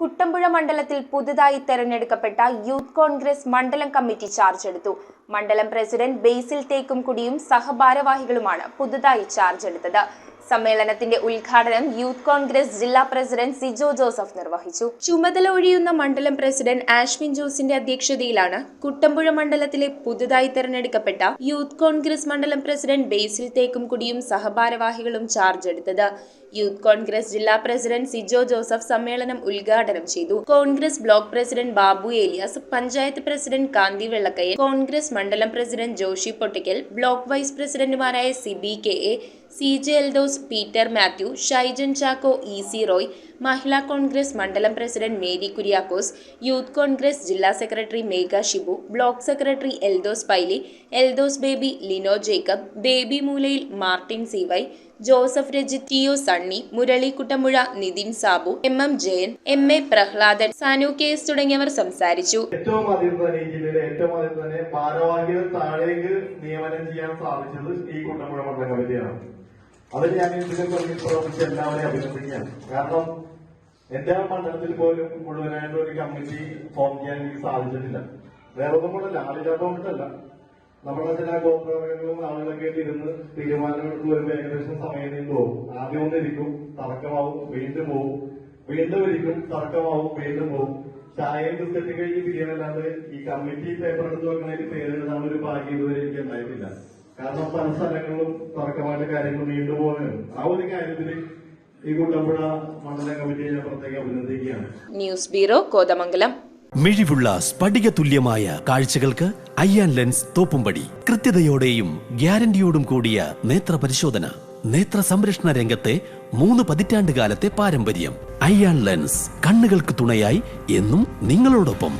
കുട്ടമ്പുഴ മണ്ഡലത്തിൽ പുതുതായി തെരഞ്ഞെടുക്കപ്പെട്ട യൂത്ത് കോൺഗ്രസ് മണ്ഡലം കമ്മിറ്റി ചാർജ് എടുത്തു. മണ്ഡലം പ്രസിഡന്റ് ബേസിൽ തേക്കുംകുടിയും സഹഭാരവാഹികളുമാണ് പുതുതായി ചാർജ് എടുത്തത്. സമ്മേളനത്തിന്റെ ഉദ്ഘാടനം യൂത്ത് കോൺഗ്രസ് ജില്ലാ പ്രസിഡന്റ് സിജോ ജോസഫ് നിർവഹിച്ചു. ചുമതല ഒഴിയുന്ന മണ്ഡലം പ്രസിഡന്റ് ആഷ്വിൻ ജോസിന്റെ അധ്യക്ഷതയിലാണ് കുട്ടമ്പുഴ മണ്ഡലത്തിലെ പുതുതായി തെരഞ്ഞെടുക്കപ്പെട്ട യൂത്ത് കോൺഗ്രസ് മണ്ഡലം പ്രസിഡന്റ് ബേസിൽ തേക്കുംകുടിയും സഹഭാരവാഹികളും ചാർജ് എടുത്തത്. യൂത്ത് കോൺഗ്രസ് ജില്ലാ പ്രസിഡന്റ് സിജോ ജോസഫ് സമ്മേളനം ഉദ്ഘാടനം ചെയ്തു. Congress block president Babu Elias, panchayat president Kanthi Vellakkayyan, Congress മണ്ഡലം president Joshi Pottikkal, block vice പ്രസിഡന്റുമാരായ Siby K A, CJ Eldhose, Peter Mathew, Shaijan Chacko, EC Roy, Mahila Congress മണ്ഡലം president Mary Kuriakose, youth Congress ജില്ലാ secretary Megha Shibu, block secretary Eldhose Paily, Eldhose Baby, Lino Jacob, Baby Moolayil, Martin CY, Joseph Rajith, T O Sunny, Murali Kuttampuzha, Nithin Sabu, MM Jayan, MA Prahladan, Sanu KS തുടങ്ങിയവർ സംസാരിച്ചു. ഏറ്റവും ആദ്യം തന്നെ ഭാരവാഹികൾ താഴേക്ക് നിയമനം ചെയ്യാൻ സാധിച്ചത് ഈ കുട്ടമ്പുഴ മണ്ഡലം കമ്മിറ്റിയാണ്. അതിൽ ഞാൻ ഇതിനെ പ്രവർത്തിച്ച് എല്ലാവരെയും അഭിനന്ദിക്കുകയാണ്. കാരണം എന്റെ മണ്ഡലത്തിൽ പോലും മുഴുവനായിട്ട് ഒരു കമ്മിറ്റി ഫോം ചെയ്യാൻ എനിക്ക് സാധിച്ചിട്ടില്ല. വേറെ ഒന്നും കൊണ്ടല്ല, ആളില്ലാത്തതുകൊണ്ടല്ല. നമ്മുടെ ചില ഗോത്രവർഗങ്ങളും ആളുകളൊക്കെ ഇരുന്ന് തീരുമാനമെടുത്ത് വരുമ്പോൾ ഏകദേശം സമയം നീണ്ടു പോകും. ആദ്യം ഒന്നിരിക്കും, തർക്കമാവും, വീണ്ടും പോവും, വീണ്ടും ഇരിക്കും, തർക്കമാവും, വീണ്ടും പോവും. ചായയും ബിസ്ക്കറ്റ് കഴിഞ്ഞ് പിരിയാനല്ലാതെ ഈ കമ്മിറ്റി പേപ്പർ എടുത്ത് വെക്കണതിൽ പേരെഴുതാൻ ഒരു ഭാഗ്യം ഇതുവരെ എനിക്ക് ഉണ്ടായിട്ടില്ല. കാരണം പല സ്ഥലങ്ങളിലും തർക്കമായിട്ട് കാര്യങ്ങൾ നീണ്ടുപോകാനും ആ ഒരു കാര്യത്തിൽ ഈ കുട്ടമ്പുഴ മണ്ഡലം കമ്മിറ്റിയെ ഞാൻ പ്രത്യേകം അഭിനന്ദിക്കുകയാണ്. News bureau, Kothamangalam. മിഴിവുള്ള സ്ഫടിക തുല്യമായ കാഴ്ചകൾക്ക് അയ്യാൻ ലെൻസ് തോപ്പുംപടി. കൃത്യതയോടെയും ഗ്യാരണ്ടിയോടും കൂടിയ നേത്ര പരിശോധന. നേത്ര സംരക്ഷണ രംഗത്തെ 3 പതിറ്റാണ്ട് കാലത്തെ പാരമ്പര്യം. അയ്യാൻ ലെൻസ്, കണ്ണുകൾക്ക് തുണയായി എന്നും നിങ്ങളോടൊപ്പം.